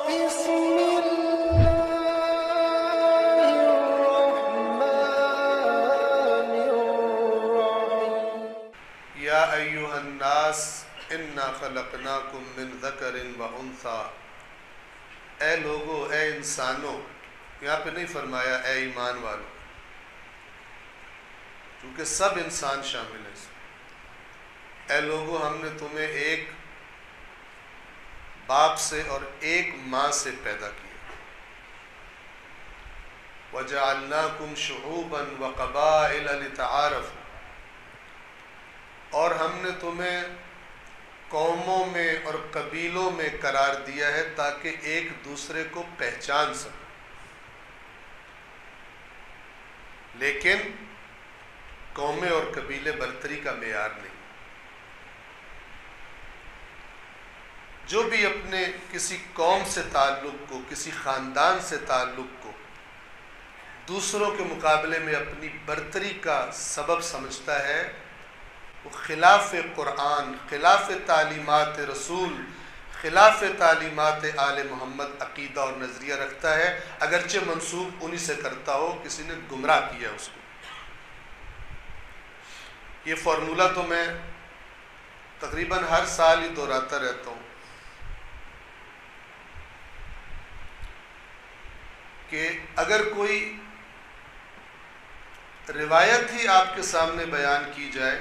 بسم الله الرحمن الرحيم یا ایہا الناس انا خلقناکم من ذکر و انثی، اے لوگو، اے انسانوں، یہاں پہ نہیں فرمایا اے ایمان والو، کیونکہ سب انسان شامل ہیں اس میں۔ اے لوگو، ہم نے تمہیں ایک باپ سے اور ایک ماں سے پیدا کیا۔ وَجَعَلْنَاكُمْ شُعُوبًا وَقَبَائِلَ لِتَعَارَفُوا، اور ہم نے تمہیں قوموں میں اور قبیلوں میں قرار دیا ہے تاکہ ایک دوسرے کو پہچان سکو، لیکن قومیں اور قبیلے برتری کا معیار نہیں۔ جو بھی اپنے کسی قوم سے تعلق کو، کسی خاندان سے تعلق کو دوسروں کے مقابلے میں اپنی برتری کا سبب سمجھتا ہے، وہ خلاف قرآن، خلاف تعلیمات رسول، خلاف تعلیمات آل محمد عقیدہ اور نظریہ رکھتا ہے، اگرچہ منسوب انہی سے کرتا ہو، کسی نے گمراہ کیا اس کو۔ یہ فارمولہ تو میں تقریباً ہر سال ہی دہراتا رہتا ہوں کہ اگر کوئی روایت ہی آپ کے سامنے بیان کی جائے